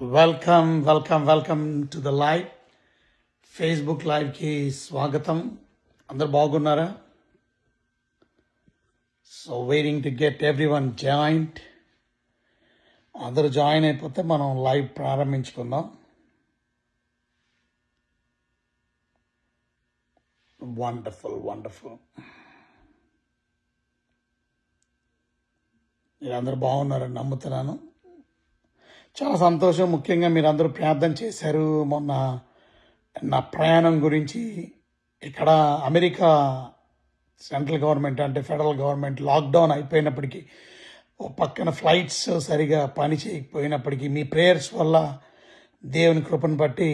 Welcome to the live. Facebook లైవ్కి స్వాగతం. అందరు బాగున్నారా? So waiting to get everyone joint. అందరూ జాయిన్ అయిపోతే మనం లైవ్ ప్రారంభించుకుందాం. వండర్ఫుల్. మీరందరూ బాగున్నారని నమ్ముతున్నాను. చాలా సంతోషం. ముఖ్యంగా మీరందరూ ప్రార్థన చేశారు. మొన్న నా ప్రయాణం గురించి ఇక్కడ అమెరికా సెంట్రల్ గవర్నమెంట్ అంటే ఫెడరల్ గవర్నమెంట్ లాక్డౌన్ అయిపోయినప్పటికీ ఓ పక్కన ఫ్లైట్స్ సరిగా పని చేయకపోయినప్పటికీ మీ ప్రేయర్స్ వల్ల దేవుని కృపను బట్టి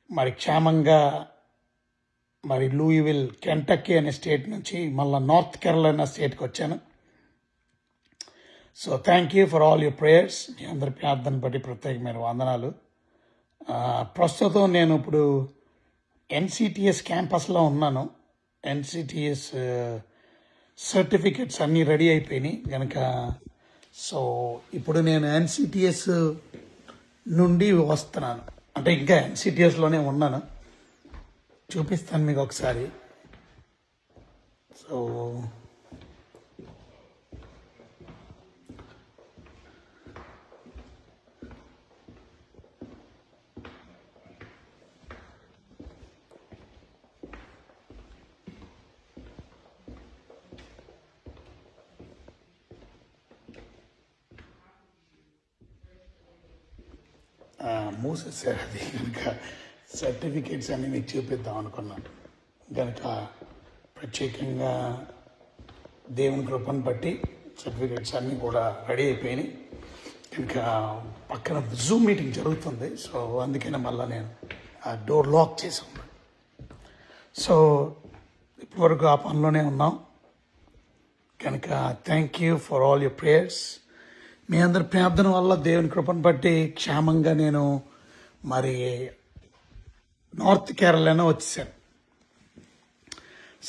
మరి క్షేమంగా మరి లూయివిల్ కెంటక్కీ అనే స్టేట్ నుంచి మళ్ళీ నార్త్ కెరళైనా స్టేట్కి వచ్చాను. So thank you for all your prayers. మీ అందరి ప్రార్థన బట్టి ప్రత్యేకమైన వందనాలు. ప్రస్తుతం నేను ఇప్పుడు ఎన్సిటిఎస్ క్యాంపస్లో ఉన్నాను. ఎన్సిటిఎస్ సర్టిఫికెట్స్ అన్నీ రెడీ అయిపోయినాయి కనుక సో ఇప్పుడు నేను ఎన్సిటిఎస్ నుండి వస్తున్నాను. అంటే ఇంకా ఎన్సిటిఎస్లోనే ఉన్నాను. చూపిస్తాను మీకు ఒకసారి. సో మూసేసారు. అది కనుక సర్టిఫికేట్స్ అన్నీ మీకు చూపిద్దాం అనుకున్నాను. కనుక ప్రత్యేకంగా దేవుని కృపను బట్టి సర్టిఫికేట్స్ అన్నీ కూడా రెడీ అయిపోయినాయి. కనుక పక్కన జూమ్ మీటింగ్ జరుగుతుంది. సో అందుకనే మళ్ళీ నేను ఆ డోర్ లాక్ చేసి ఉన్నాను. సో ఇప్పటివరకు ఆ పనిలోనే ఉన్నాం. కనుక thank you for all your prayers. మీ అందరి ప్రార్థన వల్ల దేవుని కృపను బట్టి క్షేమంగా నేను మరి నార్త్ కేరళలో వచ్చేసాను.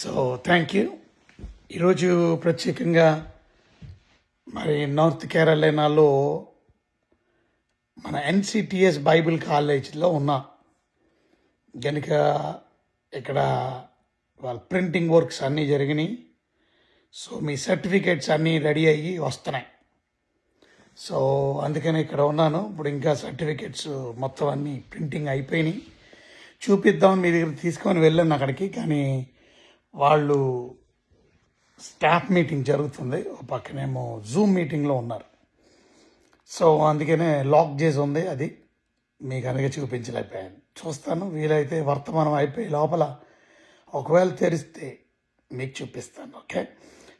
So thank you. ఈరోజు ప్రత్యేకంగా మరి నార్త్ కేరళలో మన ఎన్సిటిఎస్ బైబిల్ కాలేజీలో ఉన్నా కనుక ఇక్కడ వాళ్ళ ప్రింటింగ్ వర్క్స్ అన్నీ జరిగినాయి. సో మీ సర్టిఫికేట్స్ అన్నీ రెడీ అయ్యి వస్తున్నాయి. సో అందుకని ఇక్కడ ఉన్నాను. ఇప్పుడు ఇంకా సర్టిఫికేట్స్ మొత్తం అన్నీ ప్రింటింగ్ అయిపోయినాయి. చూపిద్దామని మీ దగ్గర తీసుకొని వెళ్ళాను అక్కడికి. కానీ వాళ్ళు స్టాఫ్ మీటింగ్ జరుగుతుంది, ఒక పక్కనేమో జూమ్ మీటింగ్లో ఉన్నారు. సో అందుకనే లాక్ చేసి ఉంది. అది మీకు అందుకే చూపించలేకపోయాను. చూస్తాను, వీలైతే వర్తమానం అయిపోయి లోపల ఒకవేళ తెరిస్తే మీకు చూపిస్తాను. Okay.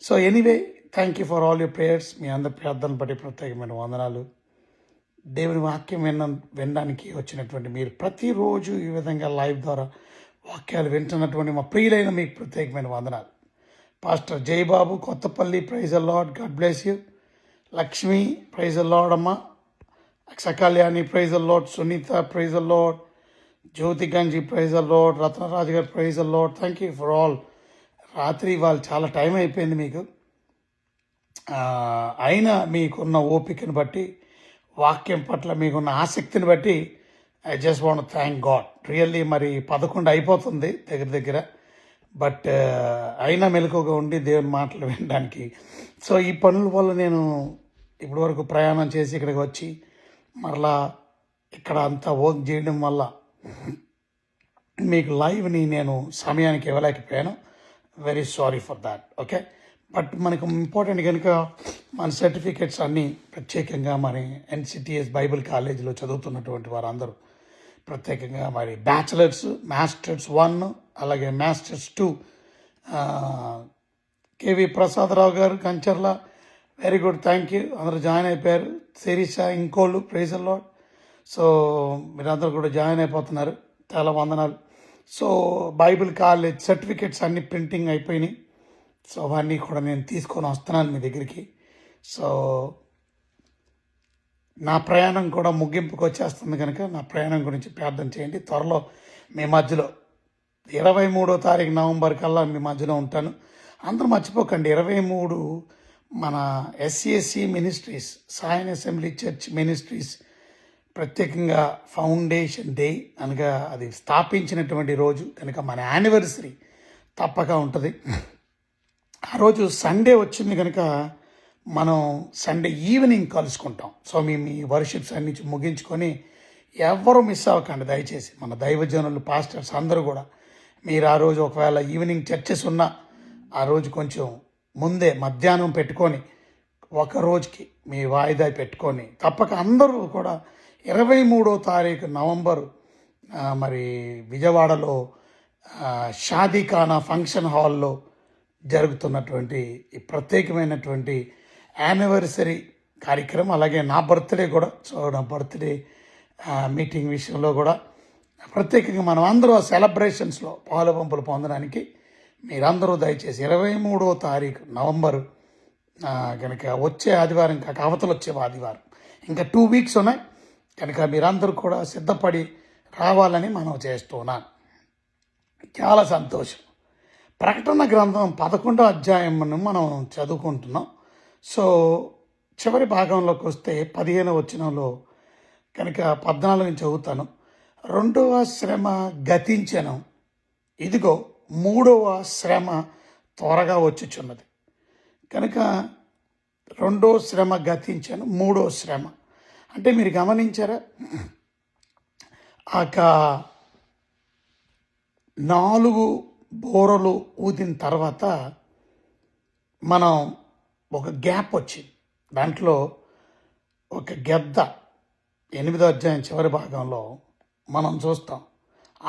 So anyway thank you for all your prayers. మీ అందరి ప్రార్థనలు బట్టి ప్రత్యేకమైన వందనాలు. దేవుని వాక్యం వినడానికి వచ్చినటువంటి మీరు ప్రతిరోజు ఈ విధంగా లైవ్ ద్వారా వాక్యాలు వింటున్నటువంటి మా ప్రియులైన మీకు ప్రత్యేకమైన వందనాలు. Pastor Jayababu Kothapalli, praise the Lord, God bless you. Lakshmi, praise the Lord అమ్మ. Sakalyani, praise the Lord. Sunitha, praise the Lord. Jyothi Ganji, praise the Lord. Ratnaraju గారు, praise the Lord. Thank you for all. రాత్రి వాళ్ళు చాలా టైం అయిపోయింది మీకు. అయినా మీకున్న ఓపికను బట్టి, వాక్యం పట్ల మీకున్న ఆసక్తిని బట్టి I just want thank God. Really మరి 11 అయిపోతుంది దగ్గర. బట్ అయినా మెలకుగా ఉండి దేవుని మాటలు వినడానికి. సో ఈ పనుల వల్ల నేను ఇప్పటి వరకు ప్రయాణం చేసి ఇక్కడికి వచ్చి మరలా ఇక్కడ అంతా వర్క్ చేయడం వల్ల మీకు లైవ్ని నేను సమయానికి ఇవ్వలేకపోయాను. Very sorry for that. Okay. But మనకు ఇంపార్టెంట్ కనుక మన సర్టిఫికెట్స్ అన్నీ ప్రత్యేకంగా మరి ఎన్సిటిఎస్ బైబిల్ కాలేజీలో చదువుతున్నటువంటి వారందరూ ప్రత్యేకంగా మరి బ్యాచిలర్స్, మాస్టర్స్ 1 అలాగే మాస్టర్స్ 2 కేవి ప్రసాదరావు గారు Kancharla, very good, thank you. అందరూ జాయిన్ అయిపోయారు. శిరీష, ఇంకోళ్ళు, ప్రైజ్ ద లార్డ్. సో మీరందరూ కూడా జాయిన్ అయిపోతున్నారు, చాలా వందనాలు. సో బైబిల్ కాలేజ్ సర్టిఫికెట్స్ అన్నీ ప్రింటింగ్ అయిపోయినాయి. సో అవన్నీ కూడా నేను తీసుకొని వస్తున్నాను మీ దగ్గరికి. సో నా ప్రయాణం కూడా ముగింపుకు వచ్చేస్తుంది కనుక నా ప్రయాణం గురించి ప్రార్థన చేయండి. త్వరలో మీ మధ్యలో 23వ తారీఖు నవంబర్ కల్లా మీ మధ్యలో ఉంటాను. అందరూ మర్చిపోకండి, 23 మన SCSC ministries, Zion assembly church ministries ప్రత్యేకంగా ఫౌండేషన్ డే అనగా అది స్థాపించినటువంటి రోజు కనుక మన యానివర్సరీ తప్పక ఉంటుంది. ఆ రోజు సండే వచ్చింది కనుక మనం సండే ఈవినింగ్ కలుసుకుంటాం. సో మీ వర్షిప్స్ అన్ని ముగించుకొని ఎవరు మిస్ అవ్వకండి దయచేసి. మన దైవజనులు పాస్టర్స్ అందరూ కూడా మీరు ఆ రోజు ఒకవేళ ఈవినింగ్ చర్చెస్ ఉన్నా ఆ రోజు కొంచెం ముందే మధ్యాహ్నం పెట్టుకొని ఒక రోజుకి మీ వాయిదా పెట్టుకొని తప్పక అందరూ కూడా 23వ తారీఖు నవంబర్ మరి విజయవాడలో షాదీఖానా ఫంక్షన్ హాల్లో జరుగుతున్నటువంటి ఈ ప్రత్యేకమైనటువంటి యానివర్సరీ కార్యక్రమం, అలాగే నా బర్త్డే కూడా. సో నా బర్త్డే మీటింగ్ విషయంలో కూడా ప్రత్యేకంగా మనం అందరూ సెలబ్రేషన్స్లో పాలుపంపులు పొందడానికి మీరందరూ దయచేసి 23వ తారీఖు నవంబర్ కనుక వచ్చే ఆదివారం కాక అవతలు వచ్చే ఆదివారం ఇంకా 2 వీక్స్ ఉన్నాయి కనుక మీరందరూ కూడా సిద్ధపడి రావాలని మనం చేస్తున్నాం. చాలా సంతోషం. ప్రకటన గ్రంథం 11వ అధ్యాయంను మనం చదువుకుంటున్నాం. సో చివరి భాగంలోకి వస్తే 15వ వచనంలో కనుక 14 నుంచి చదువుతాను. 2వ శ్రమ గతించెను, ఇదిగో 3వ శ్రమ త్వరగా వచ్చుచున్నది. కనుక 2వ శ్రమ గతించెను, 3వ శ్రమ అంటే మీరు గమనించారా, ఆ 4 బోరలు ఊదిన తర్వాత మనం ఒక గ్యాప్ వచ్చింది. దాంట్లో ఒక గెద్ద 8వ అధ్యాయం చివరి భాగంలో మనం చూస్తాం.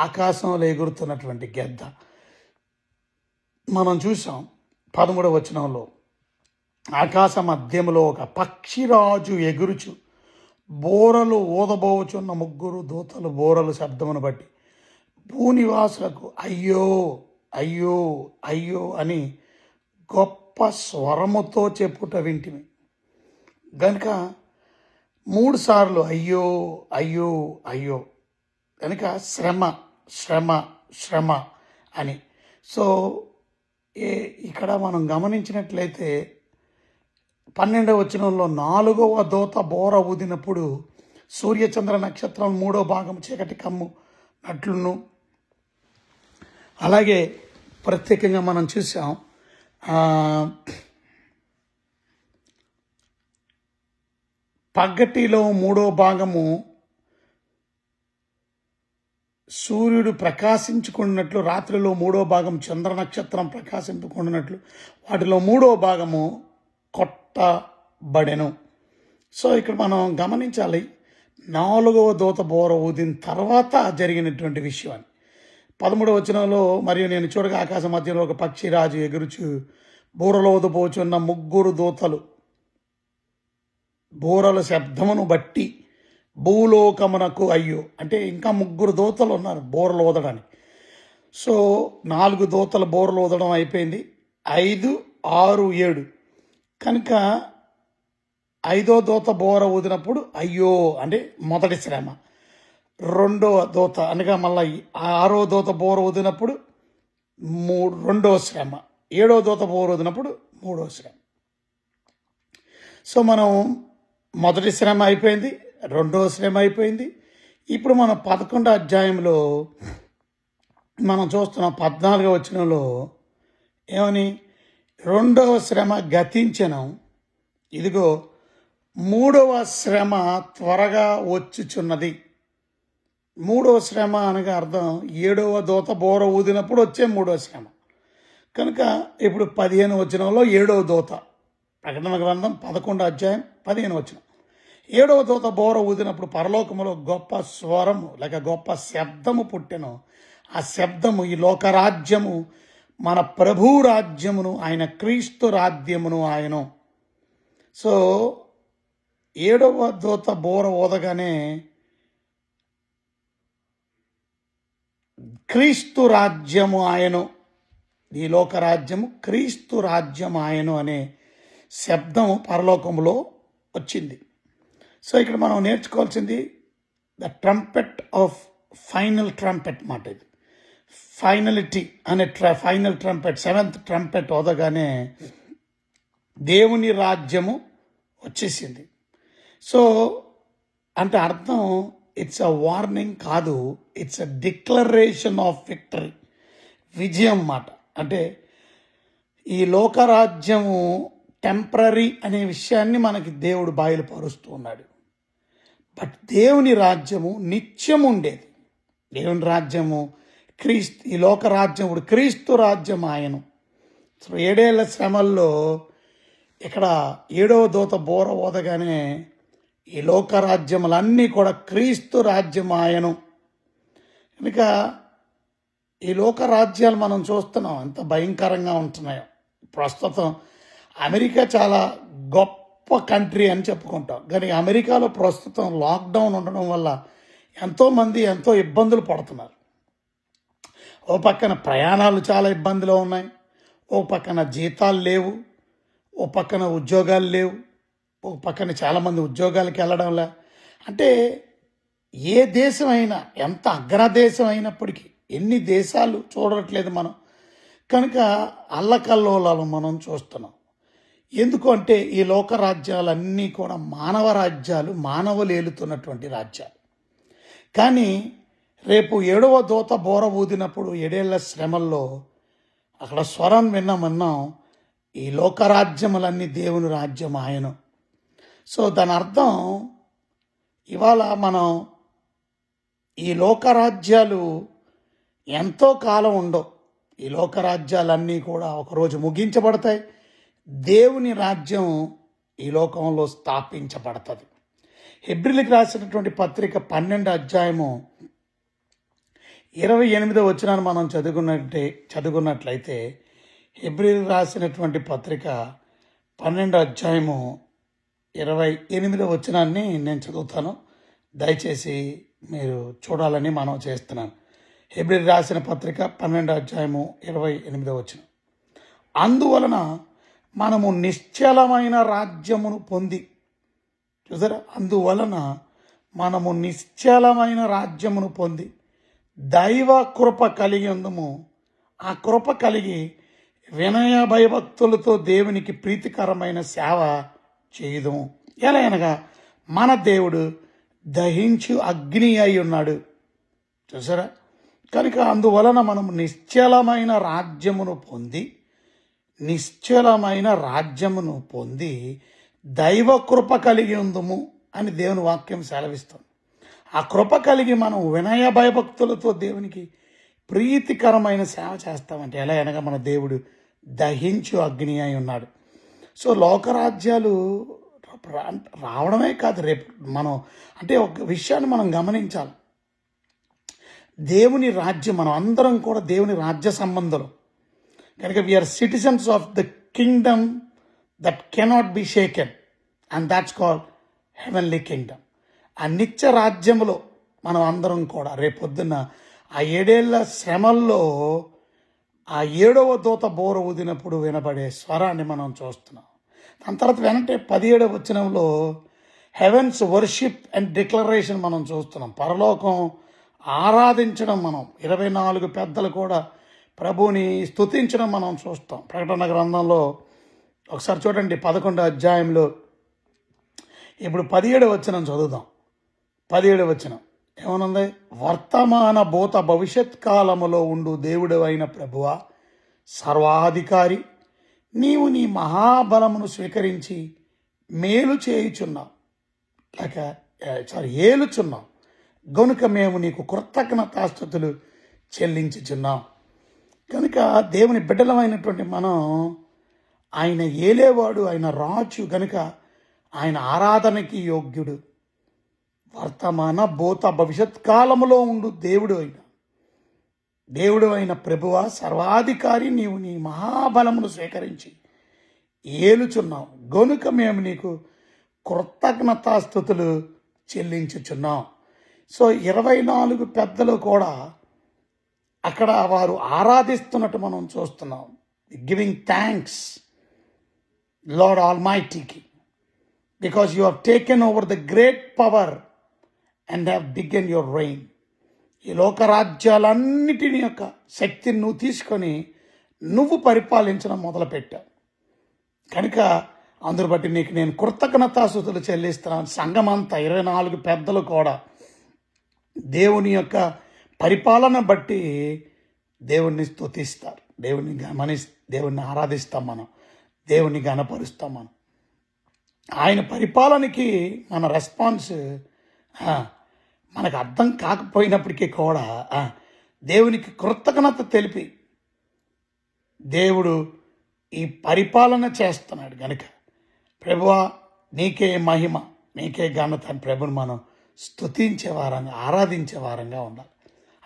ఆకాశంలో ఎగురుతున్నటువంటి గెద్ద మనం చూసాం. 13వ వచనంలో ఆకాశ మధ్యములో ఒక పక్షిరాజు ఎగురుచు బోరలు ఊదబోచున్న 3 దూతలు బోరలు శబ్దమును బట్టి భూనివాసులకు అయ్యో అయ్యో అయ్యో అని గొప్ప స్వరముతో చెప్పుట వింటిమి. గనుక 3 సార్లు అయ్యో అయ్యో అయ్యో కనుక శ్రమ శ్రమ శ్రమ అని. సో ఇక్కడ మనం గమనించినట్లయితే 12వ వచనంలో 4వ దూత బోర ఊదినప్పుడు సూర్యచంద్ర నక్షత్రం 3వ భాగం చీకటి కమ్మునట్లును, అలాగే ప్రత్యేకంగా మనం చూసాం పగటిలో 3వ భాగము సూర్యుడు ప్రకాశించుకున్నట్లు, రాత్రిలో 3వ భాగం చంద్ర నక్షత్రం ప్రకాశించుకున్నట్లు వాటిలో 3వ భాగము కొట్టబడెను. సో ఇక్కడ మనం గమనించాలి 4వ దూత బోర ఊదిన తర్వాత జరిగినటువంటి విషయాన్ని. 13వ వచనంలో మరియు నేను చూడగా ఆకాశ మధ్యలో ఒక పక్షిరాజు ఎగురుచు బూరలో ఊదబోచున్న 3 దూతలు బూరల శబ్దమును బట్టి భూలోకమునకు అయ్యో అంటే ఇంకా 3 దూతలు ఉన్నారు బోరలు ఊదడానికి. సో 4 దూతలు బోరలు ఊదడం అయిపోయింది. 5, 6, 7 కనుక 5వ దూత బోర ఊదినప్పుడు అయ్యో అంటే మొదటి శ్రమ. 2వ దూత అనగా మళ్ళీ 6వ దూత బోర ఊదినప్పుడు 2వ శ్రమ. 7వ దూత బోర ఊదినప్పుడు 3వ శ్రమ. సో మనం మొదటి శ్రమ అయిపోయింది, 2వ శ్రమ అయిపోయింది. ఇప్పుడు మనం 11వ అధ్యాయంలో మనం చూస్తున్నాం 14వ వచనంలో ఏమని, 2వ శ్రమ గతించెను, ఇదిగో 3వ శ్రమ త్వరగా వచ్చుచున్నది. 3వ శ్రమ అనగా అర్థం 7వ దూత బోర ఊదినప్పుడు వచ్చే 3వ శ్రమ. కనుక ఇప్పుడు 15వ వచనంలో 7వ దూత, ప్రకటన గ్రంథం 11వ అధ్యాయం 15వ వచనం. 7వ దూత బోర ఊదినప్పుడు పరలోకములో గొప్ప స్వరము లేక గొప్ప శబ్దము పుట్టెను. ఆ శబ్దము ఈ లోకరాజ్యము మన ప్రభు రాజ్యమును ఆయన క్రీస్తు రాజ్యమును ఆయను. సో 7వ దూత బోర ఊదగానే క్రీస్తు రాజ్యము ఆయను, ఈ లోకరాజ్యము క్రీస్తు రాజ్యం ఆయను అనే శబ్దము పరలోకములో వచ్చింది. సో ఇక్కడ మనం నేర్చుకోవాల్సింది the trumpet of final trumpet మాట. ఇది ఫైనలిటీ అనే ఫైనల్ ట్రంపెట్, 7th ట్రంపెట్ ఊదగానే దేవుని రాజ్యము వచ్చేసింది. సో అంటే అర్థం ఇట్స్ అ వార్నింగ్ కాదు, it's a declaration of victory, విజయం మాట. అంటే ఈ లోకరాజ్యము టెంపరీ అనే విషయాన్ని మనకి దేవుడు బయలుపరుస్తూ ఉన్నాడు. బట్ దేవుని రాజ్యము నిత్యం ఉండేది. దేవుని రాజ్యము ఈ లోకరాజ్యం ఇప్పుడు క్రీస్తు రాజ్యం ఆయను. సో 7 ఏళ్ల శ్రమల్లో ఇక్కడ 7వ దూత బోర ఓదగానే ఈ లోకరాజ్యములన్నీ కూడా క్రీస్తు రాజ్యం ఆయను. కనుక ఈ లోకరాజ్యాలు మనం చూస్తున్నాం ఎంత భయంకరంగా ఉంటున్నాయో. ప్రస్తుతం అమెరికా చాలా గొప్ప కంట్రీ అని చెప్పుకుంటాం, కానీ అమెరికాలో ప్రస్తుతం లాక్డౌన్ ఉండడం వల్ల ఎంతోమంది ఎంతో ఇబ్బందులు పడుతున్నారు. ఓ పక్కన ప్రయాణాలు చాలా ఇబ్బందిలో ఉన్నాయి, ఓ పక్కన జీతాలు లేవు, ఓ పక్కన ఉద్యోగాలు లేవు, ఓ పక్కన చాలామంది ఉద్యోగాలకు వెళ్ళడంలా. అంటే ఏ దేశమైనా ఎంత అగ్రదేశం అయినప్పటికీ ఎన్ని దేశాలు చూడట్లేదు మనం. కనుక అల్లకల్లోలాలు మనం చూస్తున్నాం. ఎందుకు అంటే ఈ లోక రాజ్యాలన్నీ కూడా మానవ రాజ్యాలు, మానవులు ఏలుతున్నటువంటి రాజ్యాలు. కానీ రేపు 7వ దూత బోర ఊదినప్పుడు 7 ఏళ్ల శ్రమల్లో అక్కడ స్వరం విన్నామన్నాం, ఈ లోకరాజ్యములన్నీ దేవుని రాజ్యం ఆయను. సో దాని అర్థం ఇవాళ మనం ఈ లోకరాజ్యాలు ఎంతో కాలం ఉండవు. ఈ లోకరాజ్యాలన్నీ కూడా ఒకరోజు ముగించబడతాయి. దేవుని రాజ్యం ఈ లోకంలో స్థాపించబడుతుంది. హెబ్రీలకు రాసినటువంటి పత్రిక 12వ అధ్యాయము 28వ వచనాన్ని మనం చదువుకున్నట్లయితే హెబ్రీలకు రాసినటువంటి పత్రిక 12వ అధ్యాయము 28వ వచనాన్ని నేను చదువుతాను. దయచేసి మీరు చూడాలని మనం చేస్తున్నాను. హెబ్రీలకు రాసిన పత్రిక 12వ అధ్యాయము 28వ వచనం. అందువలన మనము నిశ్చలమైన రాజ్యమును పొంది, చూసారా, అందువలన మనము నిశ్చలమైన రాజ్యమును పొంది దైవ కృప కలిగి ఉందము. ఆ కృప కలిగి వినయ భయభక్తులతో దేవునికి ప్రీతికరమైన సేవ చేయుదము. ఎలా అనగా మన దేవుడు దహించు అగ్ని అయి ఉన్నాడు. చూసారా, కనుక అందువలన మనము నిశ్చలమైన రాజ్యమును పొంది దైవ కృప కలిగి ఉందము అని దేవుని వాక్యం సెలవిస్తుంది. ఆ కృప కలిగి మనం వినయ భయభక్తులతో దేవునికి ప్రీతికరమైన సేవ చేస్తామంటే ఎలా అనగా మన దేవుడు దహించు అగ్ని అయి ఉన్నాడు. సో లోకరాజ్యాలు రావడమే కాదు, రేపు మనం అంటే ఒక విషయాన్ని మనం గమనించాలి. దేవుని రాజ్యం, మనం అందరం కూడా దేవుని రాజ్య సంబంధులు కనుక we are citizens of the kingdom that cannot be shaken, and that's called heavenly kingdom. ఆ నిత్య రాజ్యములో మనం అందరం కూడా రేపొద్దున్న ఆ 7 ఏళ్ల శ్రమల్లో ఆ 7వ దూత బోర ఊదినప్పుడు వినబడే స్వరాన్ని మనం చూస్తున్నాం. దాని తర్వాత వెంటనే 17వ వచనంలో హెవెన్స్ వర్షిప్ అండ్ డిక్లరేషన్ మనం చూస్తున్నాం. పరలోకం ఆరాధించడం, మనం 24 పెద్దలు కూడా ప్రభువుని స్తుతించడం మనం చూస్తాం. ప్రకటన గ్రంథంలో ఒకసారి చూడండి 11వ అధ్యాయంలో ఇప్పుడు 17వ వచనం చదువుదాం. 17వ వచనం ఏమనుంది? వర్తమాన భూత భవిష్యత్ కాలములో ఉండు దేవుడు అయిన ప్రభువా, సర్వాధికారి, నీవు నీ మహాబలమును స్వీకరించి మేలు చేయుచున్నావు, ఏలుచున్నావు గనుక మేము నీకు కృతజ్ఞతాస్తుతులు చెల్లించుచున్నాం. కనుక దేవుని బిడ్డలమైనటువంటి మనం, ఆయన ఏలేవాడు, ఆయన రాజు కనుక ఆయన ఆరాధనకి యోగ్యుడు. వర్తమాన భూత భవిష్యత్ కాలములో ఉండు దేవుడు అయిన ప్రభువా, సర్వాధికారి, నీవు నీ మహాబలమును స్వీకరించి ఏలుచున్నావు గనుక మేము నీకు కృతజ్ఞతాస్తుతులు చెల్లించుచున్నాం. సో 24 పెద్దలు కూడా అక్కడ వారు ఆరాధిస్తున్నట్టు మనం చూస్తున్నాం. గివింగ్ థ్యాంక్స్ లార్డ్ ఆల్మైటీకి, because you have taken over the great power and have begun your reign. ఈ లోకరాజ్యాలన్నిటిని యొక్క శక్తిని నువ్వు తీసుకొని నువ్వు పరిపాలించడం మొదలుపెట్టావు. కనుక అందును బట్టి నీకు నేను కృతజ్ఞతాస్తుతులు చెల్లిస్తున్నాను. సంఘమంతా 24 పెద్దలు కూడా దేవుని యొక్క పరిపాలన బట్టి దేవుణ్ణి స్తుతిస్తారు. దేవుణ్ణి ఆరాధిస్తాం, మనం దేవుణ్ణి గణపరుస్తాం. మనం ఆయన పరిపాలనకి మన రెస్పాన్స్ మనకు అర్థం కాకపోయినప్పటికీ కూడా దేవునికి కృతజ్ఞత తెలిపి దేవుడు ఈ పరిపాలన చేస్తున్నాడు కనుక ప్రభువా నీకే మహిమ, నీకే ఘనత అని ప్రభుని మనం స్తుతించే వారంగా, ఆరాధించే వారంగా ఉండాలి.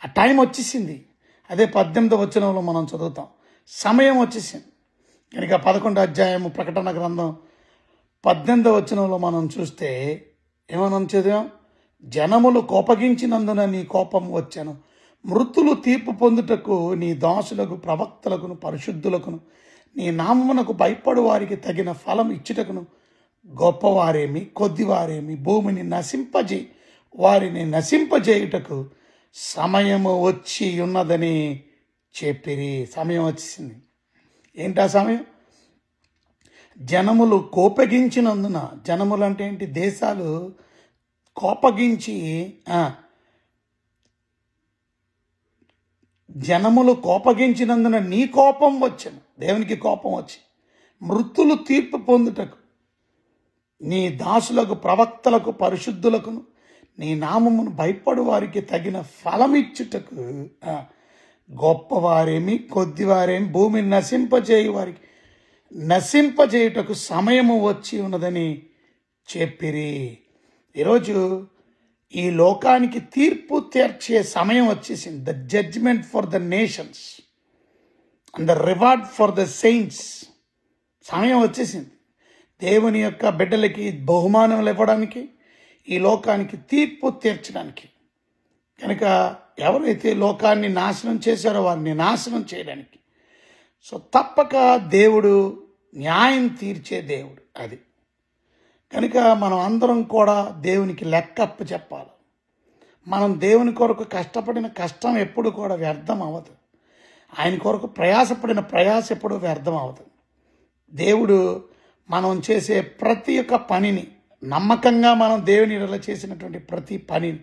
ఆ టైం వచ్చేసింది. అదే 18వ వచనంలో మనం చదువుతాం. సమయం వచ్చేసింది కనుక 11వ అధ్యాయము ప్రకటన గ్రంథం 18వ వచనంలో మనం చూస్తే ఏమనం చదివాం? జనములు కోపగించినందున నీ కోపం వచ్చాను, మృతులు తీర్పు పొందుటకు నీ దాసులకు, ప్రవక్తలకును, పరిశుద్ధులకును, నీ నామమునకు భయపడు వారికి తగిన ఫలం ఇచ్చుటకును గొప్పవారేమి కొద్దివారేమి భూమిని వారిని నశింపజేయుటకు సమయము వచ్చి ఉన్నదని చెప్పిరి. సమయం వచ్చేసింది. ఏంటి ఆ సమయం? జనములు కోపగించినందున, జనములు అంటే ఏంటి? దేశాలు కోపగించి, జనములు కోపగించినందున నీ కోపం వచ్చను, దేవునికి కోపం వచ్చి మృతులు తీర్పు పొందుటకు నీ దాసులకు, ప్రవక్తలకు, పరిశుద్ధులకును, నీ నామమును భయపడు వారికి తగిన ఫలమిచ్చుటకు గొప్పవారేమి కొద్దివారేమి భూమిని నశింపజేయుటకు సమయము వచ్చి ఉన్నదని చెప్పిరి. ఈరోజు ఈ లోకానికి తీర్పు తీర్చే సమయం వచ్చేసింది. The judgement for the nations and the reward for the saints. సమయం వచ్చేసింది. దేవుని యొక్క బిడ్డలకి బహుమానములు ఇవ్వడానికి, ఈ లోకానికి తీర్పు తీర్చడానికి. కనుక ఎవరైతే లోకాన్ని నాశనం చేశారో వారిని నాశనం చేయడానికి. సో తప్పక దేవుడు న్యాయం తీర్చే దేవుడు అది. కనుక మనం అందరం కూడా దేవునికి లెక్కప్ప చెప్పాలి. మనం దేవుని కొరకు కష్టపడిన కష్టం ఎప్పుడు కూడా వ్యర్థం అవ్వదు. ఆయన కొరకు ప్రయాసపడిన ప్రయాస ఎప్పుడు వ్యర్థం అవ్వదు. దేవుడు మనం చేసే ప్రతి ఒక్క పనిని నమ్మకంగా, మనం దేవుని ఎడల చేసినటువంటి ప్రతి పనిని,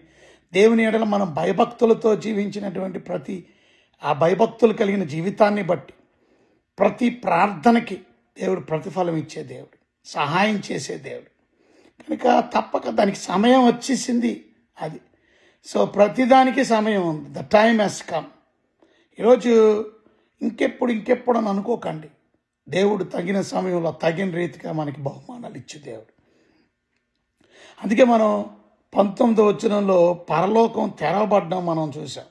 దేవుని ఎడల మనం భయభక్తులతో జీవించినటువంటి ఆ భయభక్తులు కలిగిన జీవితాన్ని బట్టి ప్రతి ప్రార్థనకి దేవుడు ప్రతిఫలం ఇచ్చే దేవుడు, సహాయం చేసే దేవుడు. కనుక తప్పక దానికి సమయం వచ్చేసింది అది. సో ప్రతిదానికి సమయం ఉంది. The time has come. ఈరోజు ఇంకెప్పుడు అని అనుకోకండి. దేవుడు తగిన సమయంలో తగిన రీతిగా మనకి బహుమానాలు ఇచ్చే దేవుడు. అందుకే మనం 19వ వచనంలో పరలోకం తెరవబడ్డం మనం చూసాం.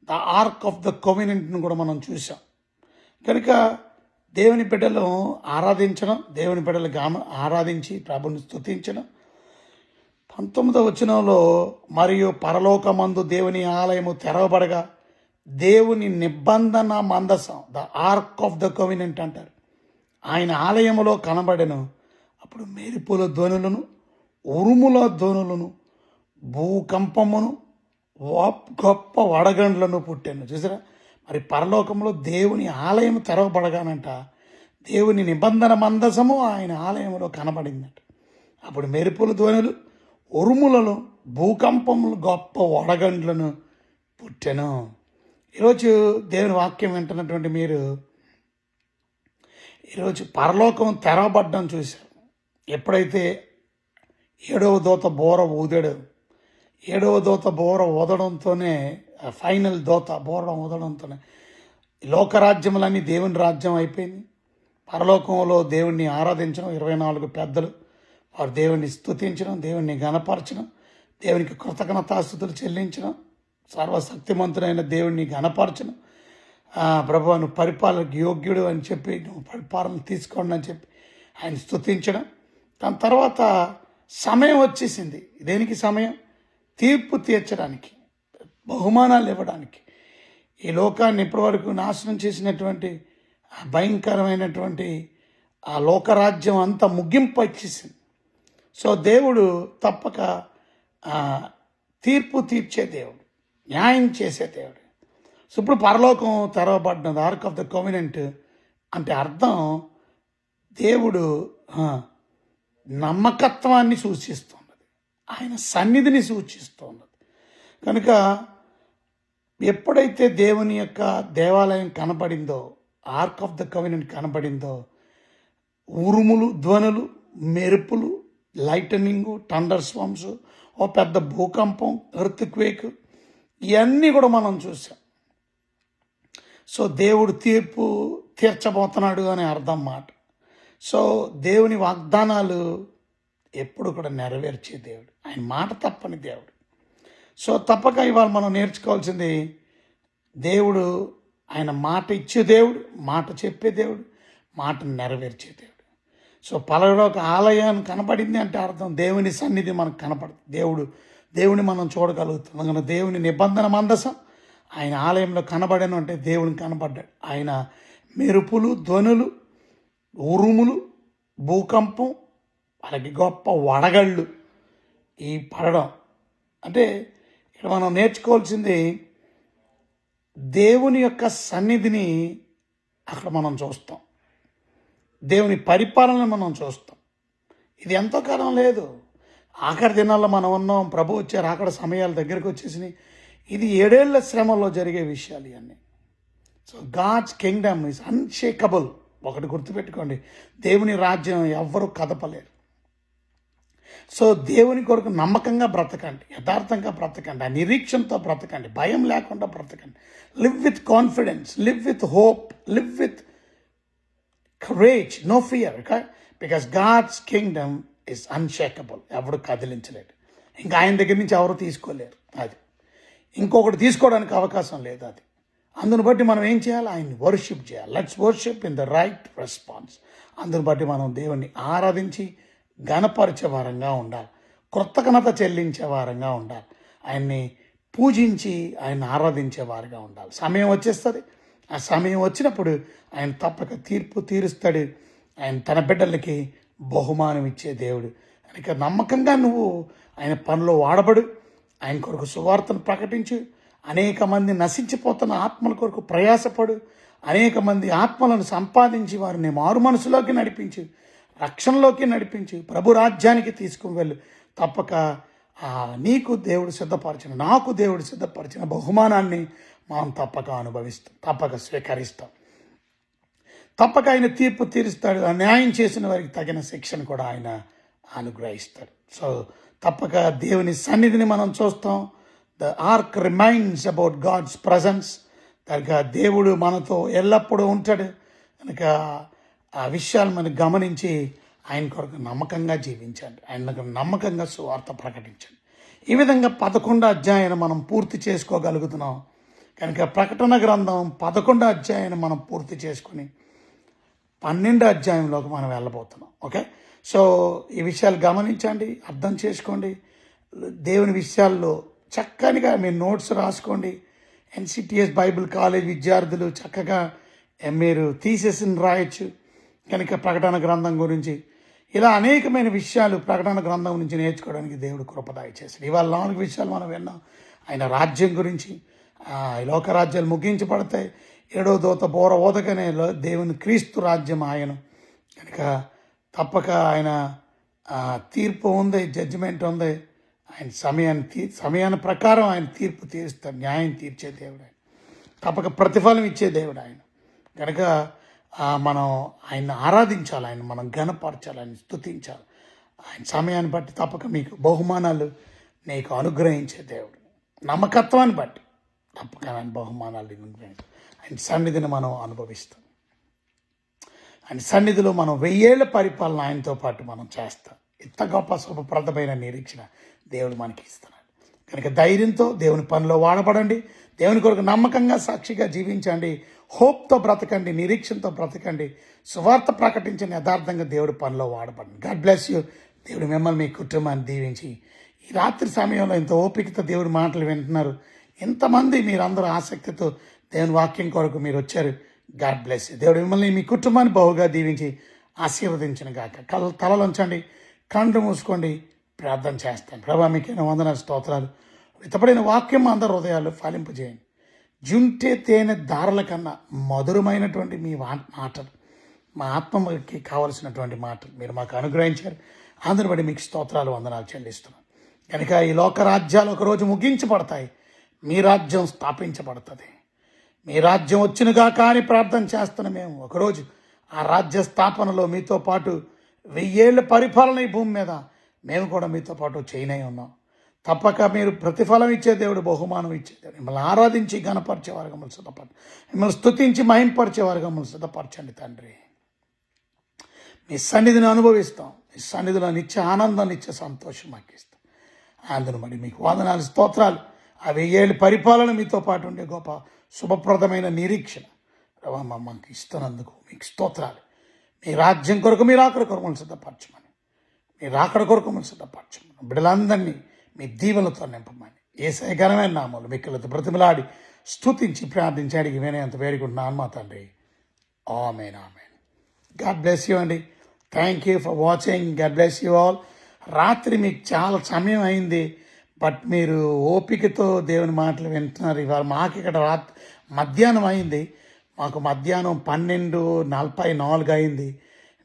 ద ఆర్క్ ఆఫ్ ద కోవెనెంట్ను కూడా మనం చూసాం. కనుక దేవుని బిడ్డలు ఆరాధించడం, దేవుని బిడ్డలు ఆరాధించి ప్రభుని స్తుతించడం. 19వ వచనంలో మరియు పరలోకమందు దేవుని ఆలయము తెరవబడగా దేవుని నిబంధన మందసం, the arc of the covenant అంటారు, ఆయన ఆలయములో కనబడెను. అప్పుడు మెరుపుల ధ్వనులను, ఉరుముల ధ్వనులను, భూకంపమును, గొప్ప వడగండ్లను పుట్టాను. చూసారా? మరి పరలోకంలో దేవుని ఆలయం తెరవబడగానంట దేవుని నిబంధన మందసము ఆయన ఆలయంలో కనబడిందంట. అప్పుడు మెరుపుల ధ్వనులు, ఉరుములను, భూకంపములు, గొప్ప వడగండ్లను పుట్టెను. ఈరోజు దేవుని వాక్యం వింటున్నటువంటి మీరు ఈరోజు పరలోకం తెరవబడ్డం చూశారు. ఎప్పుడైతే 7వ దూత బోర ఊదాడు, 7వ దూత బోర ఊదడంతోనే, ఫైనల్ దూత బోర ఊదడంతోనే లోకరాజ్యములన్నీ దేవుని రాజ్యం అయిపోయింది. పరలోకంలో దేవుణ్ణి ఆరాధించడం, 24 పెద్దలు వారు దేవుణ్ణి స్తుతించడం, దేవుణ్ణి గణపరచడం, దేవునికి కృతజ్ఞతాస్తుతులు చెల్లించడం, సర్వశక్తిమంతుడైన దేవుణ్ణి గణపరచడం, ప్రభువా నువ్వు పరిపాలనకు యోగ్యుడు అని చెప్పి, నువ్వు పరిపాలన తీసుకోండి అని చెప్పి ఆయన స్తుతించడం. దాని తర్వాత సమయం వచ్చేసింది. దేనికి సమయం? తీర్పు తీర్చడానికి, బహుమానాలు ఇవ్వడానికి. ఈ లోకాన్ని ఇప్పటివరకు నాశనం చేసినటువంటి భయంకరమైనటువంటి ఆ లోకరాజ్యం అంతా ముగింపు వచ్చేసింది. సో దేవుడు తప్పక తీర్పు తీర్చే దేవుడు, న్యాయం చేసే దేవుడు. సో ఇప్పుడు పరలోకం తెరవబడినది, ఆర్క్ ఆఫ్ ద కోవెనెంట్ అంటే అర్థం దేవుడు ఆ, నమ్మకత్వాన్ని సూచిస్తున్నది, ఆయన సన్నిధిని సూచిస్తున్నది. కనుక ఎప్పుడైతే దేవుని యొక్క దేవాలయం కనబడిందో, ఆర్క్ ఆఫ్ ద కవెనెంట్ కనబడిందో, ఉరుములు, ధ్వనులు, మెరుపులు, లైటనింగు, థండర్ స్వామ్స్, ఓ పెద్ద భూకంపం, ఎర్త్క్వేక్, ఇవన్నీ కూడా మనం చూసాం. సో దేవుడు తీర్పు తీర్చబోతున్నాడు అని అర్థం మాట. సో దేవుని వాగ్దానాలు ఎప్పుడు కూడా నెరవేర్చే దేవుడు, ఆయన మాట తప్పని దేవుడు. సో తప్పక ఇవాళ మనం నేర్చుకోవాల్సింది, దేవుడు ఆయన మాట ఇచ్చే దేవుడు, మాట చెప్పే దేవుడు, మాట నెరవేర్చే దేవుడు. సో పలానా ఒక ఆలయం కనపడింది అంటే అర్థం దేవుని సన్నిధి మనకు కనపడుతుంది, దేవుని మనం చూడగలుగుతున్నాం. కనుక దేవుని నిబంధన మందసం ఆయన ఆలయంలో కనబడను అంటే దేవుని కనబడ్డాడు. ఆయన మెరుపులు, ధ్వనులు, ఉరుములు, భూకంపం, అలాగే గొప్ప వడగళ్ళు ఈ పడడం అంటే ఇక్కడ మనం నేర్చుకోవాల్సింది దేవుని యొక్క సన్నిధిని అక్కడ మనం చూస్తాం, దేవుని పరిపాలన మనం చూస్తాం. ఇది ఎంతో కాలం లేదు, ఆఖరి దినాల్లో మనం ఉన్నాం, ప్రభు వచ్చారు, అక్కడ సమయాల దగ్గరకు వచ్చేసినాయి. ఇది 7 ఏళ్ల శ్రమలో జరిగే విషయాలు ఇవన్నీ. So God's kingdom is unshakable. ఒకటి గుర్తుపెట్టుకోండి, దేవుని రాజ్యం ఎవ్వరూ కదపలేరు. సో దేవుని కొరకు నమ్మకంగా బ్రతకండి, యథార్థంగా బ్రతకండి, ఆ నిరీక్షణతో బ్రతకండి, భయం లేకుండా బ్రతకండి. Live with confidence, live with hope, live with courage, no fear. Because God's kingdom is unshakable. ఎవడు కదిలించలేడు, ఇంకా ఆయన దగ్గర నుంచి ఎవరు తీసుకోలేరు. అది ఇంకొకటి తీసుకోవడానికి అవకాశం లేదు. అది అందుని బట్టి మనం ఏం చేయాలి, ఆయన్ని వర్షిప్ చేయాలి. Let's worship in the right response. అందుని బట్టి మనం దేవుణ్ణి ఆరాధించి ఘనపరిచే వారంగా ఉండాలి, కృతజ్ఞత చెల్లించే వారంగా ఉండాలి, ఆయన్ని పూజించి ఆయన ఆరాధించే వారుగా ఉండాలి. సమయం వచ్చేస్తుంది, ఆ సమయం వచ్చినప్పుడు ఆయన తప్పక తీర్పు తీరుస్తాడు. ఆయన తన బిడ్డలకి బహుమానం ఇచ్చే దేవుడు. కనుక నమ్మకంగా నువ్వు ఆయన పనిలో వాడబడు, ఆయన కొరకు సువార్తను ప్రకటించు, అనేక మంది నశించిపోతున్న ఆత్మల కొరకు ప్రయాసపడు, అనేక మంది ఆత్మలను సంపాదించి వారిని మారు మనసులోకి నడిపించు, రక్షణలోకి నడిపించు, ప్రభు రాజ్యానికి తీసుకుని వెళ్ళు. తప్పక నీకు దేవుడు సిద్ధపరిచిన, నాకు దేవుడు సిద్ధపరిచిన బహుమానాన్ని మనం తప్పక అనుభవిస్తాం, తప్పక స్వీకరిస్తాం. తప్పక ఆయన తీర్పు తీరుస్తాడు, న్యాయం చేసిన వారికి తగిన శిక్షను కూడా ఆయన అనుగ్రహిస్తాడు. సో తప్పక దేవుని సన్నిధిని మనం చూస్తాం. The ark reminds about God's presence. కనుక దేవుడు మనతో ఎల్లప్పుడూ ఉంటాడు. కనుక ఆ విషయాలు మనం గమనించి ఆయన కొరకు నమ్మకంగా జీవించండి, ఆయనకు నమ్మకంగా సువార్త ప్రకటించండి. ఈ విధంగా 11వ అధ్యాయాన్ని మనం పూర్తి చేసుకోగలుగుతున్నాం. కనుక ప్రకటన గ్రంథం 11వ అధ్యాయాన్ని మనం పూర్తి చేసుకుని 12వ అధ్యాయంలోకి మనం వెళ్ళబోతున్నాం. ఓకే, సో ఈ విషయాలు గమనించండి, అర్థం చేసుకోండి. దేవుని విషయాల్లో చక్కనిగా మీరు నోట్స్ రాసుకోండి. NCTS బైబిల్ కాలేజ్ విద్యార్థులు చక్కగా మీరు థీసిస్ని రాయొచ్చు. కనుక ప్రకటన గ్రంథం గురించి ఇలా అనేకమైన విషయాలు ప్రకటన గ్రంథం నుంచి నేర్చుకోవడానికి దేవుడు కృపదాయ చేశాడు. ఇవాళ 4 విషయాలు మనం విన్నాం. ఆయన రాజ్యం గురించి, ఈ లోకరాజ్యాలు ముగించబడతాయి, 7వ దూత బోర ఓదకనే దేవుని క్రీస్తు రాజ్యం ఆయన. కనుక తప్పక ఆయన తీర్పు ఉంది, జడ్జిమెంట్ ఉంది. ఆయన సమయాన్ని ప్రకారం ఆయన తీర్పు తీరుస్తాడు, న్యాయం తీర్చే దేవుడు ఆయన, తప్పక ప్రతిఫలం ఇచ్చే దేవుడు ఆయన. కనుక మనం ఆయన్ని ఆరాధించాలి, ఆయన మనం ఘనపరచాలి, ఆయన స్తుతించాలి. ఆయన సమయాన్ని బట్టి తప్పక మీకు బహుమానాలు నీకు అనుగ్రహించే దేవుడు. నమ్మకత్వాన్ని బట్టి తప్పక ఆయన బహుమానాలు అనుగ్రహించాలి. ఆయన సన్నిధిని మనం అనుభవిస్తాం. ఆయన సన్నిధిలో మనం 1000 ఏళ్ల పరిపాలన ఆయనతో పాటు మనం చేస్తాం. ఇంత గొప్ప శుభప్రదమైన నిరీక్షణ దేవుడు మనకి ఇస్తున్నాడు. కనుక ధైర్యంతో దేవుని పనిలో వాడబడండి, దేవుని కొరకు నమ్మకంగా సాక్షిగా జీవించండి, హోప్తో బ్రతకండి, నిరీక్షణతో బ్రతకండి, సువార్త ప్రకటించండి, యథార్థంగా దేవుడి పనిలో వాడబడండి. God bless you. దేవుడు మిమ్మల్ని మీ కుటుంబాన్ని దీవించి ఈ రాత్రి సమయంలో ఇంత ఓపికతో దేవుడి మాటలు వింటున్నారు. ఇంతమంది మీరందరూ ఆసక్తితో దేవుని వాక్యం కొరకు మీరు వచ్చారు. God bless you. దేవుడు మిమ్మల్ని మీ కుటుంబాన్ని బహుగా దీవించి ఆశీర్వదించిన గాక. తలలుంచండి, కళ్ళు మూసుకోండి, ప్రార్థన చేస్తాను. ప్రభా మీకైనా వందనాలు, స్తోత్రాలు. విత్తపడిన వాక్యం అందరి హృదయాలు ఫలింపజేయండి. జుంటే తేనె దారుల కన్నా మధురమైనటువంటి మీ మాటలు మా ఆత్మకి కావలసినటువంటి మాటలు మీరు మాకు అనుగ్రహించారు. అందుని బట్టి మీకు స్తోత్రాలు, వందనాలు చెల్లిస్తున్నాం. కనుక ఈ లోక రాజ్యాలు ఒకరోజు ముగించబడతాయి, మీ రాజ్యం స్థాపించబడుతుంది. మీ రాజ్యం వచ్చినగా కానీ ప్రార్థన చేస్తున్న మేము ఒకరోజు ఆ రాజ్య స్థాపనలో మీతో పాటు 1000 ఏళ్ళ పరిపాలన ఈ భూమి మీద మేము కూడా మీతో పాటు చేయనై ఉన్నాం. తప్పక మీరు ప్రతిఫలం ఇచ్చే దేవుడు, బహుమానం ఇచ్చే దేవుడు. మిమ్మల్ని ఆరాధించి గణపరిచే వారుగా మమ్మల్ని సిద్ధపరచండి. మిమ్మల్ని స్తుతించి మహింపరిచే వారుగా మమ్మల్ని సిద్ధపరచండి తండ్రి. మీ సన్నిధిని అనుభవిస్తాం. మీ సన్నిధిలో నిత్య ఆనందం, నిత్య సంతోషం మాకు ఇస్తాం. అందును మరి మీకు వందనాలు, స్తోత్రాలు. ఆ 1000 ఏళ్ళ పరిపాలన మీతో పాటు ఉండే గొప్ప శుభప్రదమైన నిరీక్షణ మాకు ఇస్తున్నందుకు మీకు స్తోత్రాలు. మీ రాజ్యం కొరకు, మీరు ఆకడ కొరకు మమ్మల్ని సిద్ధపరచమని, మీరు ఆకడ కొరకు మమ్మల్ని సిద్ధపరచమని, బిడ్డలందరినీ మీ దీవెనలతో నింపమని యేసయ్య ఘనమైన నామములో మిక్కలతో బ్రతిమలాడి స్తుతించి ప్రార్థించి అడిగి వినేంత వేడుకుంటున్నాను మా తండ్రి. ఆమేన్, ఆమేన్. గాడ్ బ్లెస్ యూ అండి. Thank you for watching. God bless you all. రాత్రి మీకు చాలా సమయం అయింది, బట్ మీరు ఓపికతో దేవుని మాటలు వింటున్నారు. ఇవాళ మాకు ఇక్కడ మధ్యాహ్నం అయింది. మాకు మధ్యాహ్నం 12:44 అయింది.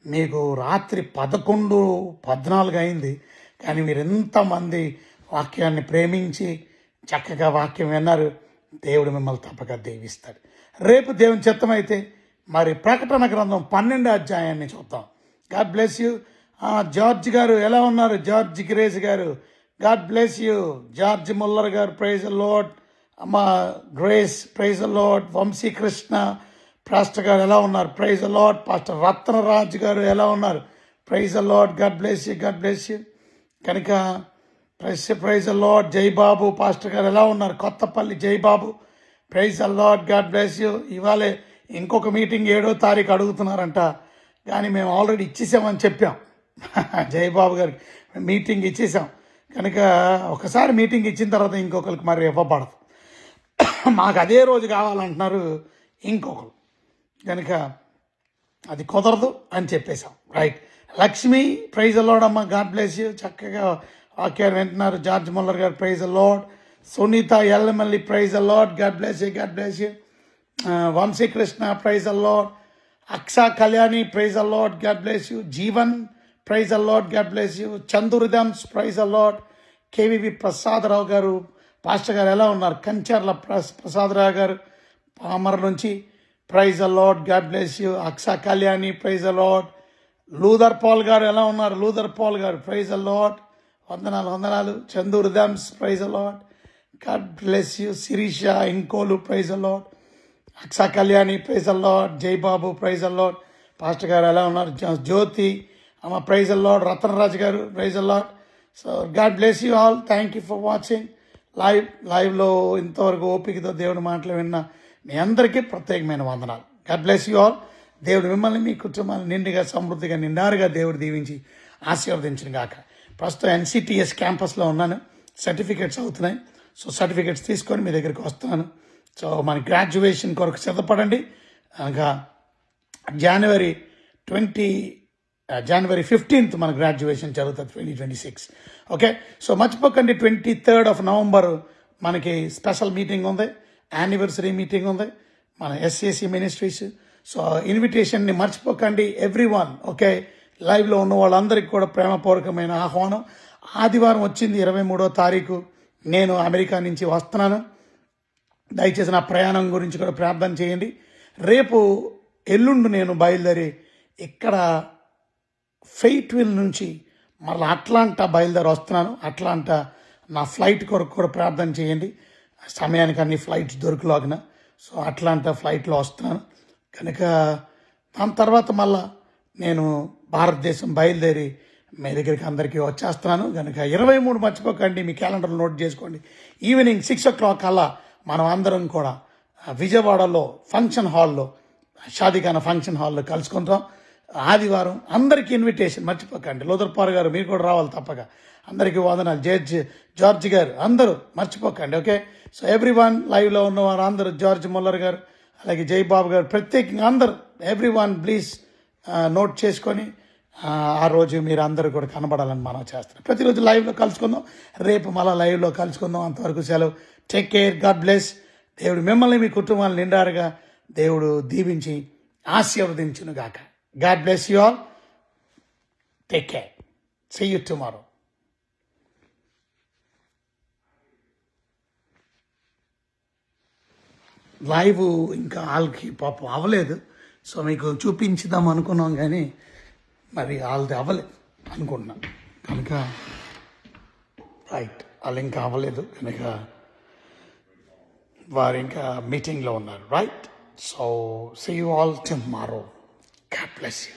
మీకు రాత్రి 11:14 అయింది. కానీ మీరు ఎంతమంది వాక్యాన్ని ప్రేమించి చక్కగా వాక్యం విన్నారు. దేవుడు మిమ్మల్ని తప్పక దీవిస్తాడు. రేపు దేవుని చిత్తమైతే మరి ప్రకటన గ్రంథం 12వ అధ్యాయాన్ని చూద్దాం. God bless you. జార్జ్ గారు ఎలా ఉన్నారు? జార్జ్ గ్రేస్ గారు, God bless you. George Muller గారు, ప్రైజ్ ద లార్డ్. అమ్మ Grace, praise the Lord. Vamsikrishna pastor గారు ఎలా ఉన్నారు? Praise the Lord. Pastor Ratnaraj గారు ఎలా ఉన్నారు? Praise the Lord. God bless you, God bless you. కనుక praise the Lord. Jaibabu pastor గారు ఎలా ఉన్నారు? Kothapalli Jaibabu, praise the Lord. God bless you. ఇవాళే ఇంకొక మీటింగ్ 7వ తారీఖు అడుగుతున్నారంట, కానీ మేము ఆల్రెడీ ఇచ్చేసామని చెప్పాం. జైబాబు గారికి మీటింగ్ ఇచ్చేసాం. కనుక ఒకసారి మీటింగ్ ఇచ్చిన తర్వాత ఇంకొకరికి మరి ఇవ్వబడదు. మాకు అదే రోజు కావాలంటున్నారు ఇంకొకరు. కనుక అది కుదరదు అని చెప్పేశాం. Right. Lakshmi, praise the Lord అమ్మ. God bless you. చక్కగా వాక్యాలు వింటున్నారు. జార్జ్ ముల్లర్ గారు, praise the Lord. Sunitha Yellamalli, praise the Lord. God bless you, God bless you. Vamsikrishna, praise the Lord. Aksha Kalyani, praise the Lord. God bless you. Jeevan, praise the Lord. God bless you. Chandu rhythms, praise the Lord. KVV Prasadarao గారు pastor గారు ఎలా ఉన్నారు? కంచర్ల ప్రసాదరావు గారు పామర్ నుంచి, praise the Lord. God bless you. Aksha Kalyani, praise the Lord. Luther Paul గారు ఎలా ఉన్నారు? Luther Paul గారు, ప్రైజ్ ద లార్డ్. వందనాలు, వందనాలు. Chandu rhythms, praise the Lord. God bless you. Sirisha Inkollu, praise the Lord. Aksha Kalyani, praise the Lord. Jaibabu, praise the Lord. Pastor గారు ఎలా ఉన్నారు? జ్యోతి అమ్మ, ప్రైజ్ ద లార్డ్. రతనరాజు గారు, praise the Lord. So God bless you all. Thank you for watching లైవ్లో ఇంతవరకు ఓపికతో దేవుడి మాటలు విన్న మీ అందరికీ ప్రత్యేకమైన వందనాలు. God bless you all. దేవుడు మిమ్మల్ని, మీ కుటుంబాన్ని నిండుగా, సమృద్ధిగా, నిండారుగా దేవుడు దీవించి ఆశీర్వదించిన గాక. ప్రస్తుతం NCTS క్యాంపస్లో ఉన్నాను. సర్టిఫికేట్స్ అవుతున్నాయి. సో సర్టిఫికేట్స్ తీసుకొని మీ దగ్గరికి వస్తున్నాను. సో మన గ్రాడ్యుయేషన్ కొరకు సిద్ధపడండి. అనగా జనవరి 15th మన గ్రాడ్యుయేషన్ జరుగుతుంది, 2026. ఓకే. సో మర్చిపోకండి, 23rd నవంబర్ మనకి స్పెషల్ మీటింగ్ ఉంది, యానివర్సరీ మీటింగ్ ఉంది మన SCC మినిస్ట్రీస్. సో ఇన్విటేషన్ని మర్చిపోకండి ఎవ్రీవన్. ఓకే. లైవ్లో ఉన్న వాళ్ళందరికీ కూడా ప్రేమపూర్వకమైన ఆహ్వానం. ఆదివారం వచ్చింది 23వ తారీఖు నేను అమెరికా నుంచి వస్తున్నాను. దయచేసి నా ప్రయాణం గురించి కూడా ప్రార్థన చేయండి. రేపు ఎల్లుండి నేను బయలుదేరి ఇక్కడ ఫెయిట్విల్ నుంచి మళ్ళీ అట్లాంటా బయలుదేరి వస్తున్నాను. అట్లాంటా నా ఫ్లైట్ కొరకు కూడా ప్రార్థన చేయండి. సమయానికి అన్ని ఫ్లైట్స్ దొరికలాగిన. సో అట్లాంటా ఫ్లైట్లో వస్తున్నాను. కనుక దాని తర్వాత మళ్ళా నేను భారతదేశం బయలుదేరి మీ దగ్గరికి అందరికీ వచ్చేస్తున్నాను. కనుక 23 మర్చిపోకండి, మీ క్యాలెండర్లో నోట్ చేసుకోండి. ఈవినింగ్ 6 o'clock అలా మనం అందరం కూడా విజయవాడలో ఫంక్షన్ హాల్లో, షాదీఖానా ఫంక్షన్ హాల్లో కలుసుకుంటాం. ఆదివారం అందరికీ ఇన్విటేషన్ మర్చిపోకండి. లోదర్పార్ గారు మీరు కూడా రావాలి తప్పక. అందరికీ వందనాలు. జార్జ్ గారు అందరూ మర్చిపోకండి. ఓకే. సో ఎవ్రీవన్ లైవ్లో ఉన్నవారు అందరూ, జార్జ్ ముల్లర్ గారు, అలాగే జైబాబు గారు, ప్రత్యేకంగా అందరూ ఎవ్రీవన్ ప్లీజ్ నోట్ చేసుకొని ఆ రోజు మీరు అందరూ కూడా కనబడాలని మనం చేస్తాం. ప్రతిరోజు లైవ్లో కలుసుకుందాం. రేపు మళ్ళీ లైవ్లో కలుసుకుందాం. అంతవరకు సెలవు. Take care. God bless. దేవుడు మిమ్మల్ని, మీ కుటుంబాన్ని నిండారుగా దేవుడు దీవించి ఆశీర్వదించును గాక. God bless you all. Take care. See you tomorrow. Live ఇంకా వాళ్ళకి పాపం అవ్వలేదు, సో మీకు చూపించుదాం అనుకున్నాం కానీ మరి వాళ్ళది అవ్వలేదు అనుకుంటున్నాం కనుక రైట్. వాళ్ళు ఇంకా అవ్వలేదు కనుక వారు ఇంకా మీటింగ్లో ఉన్నారు. Right. So see you all tomorrow. God bless you.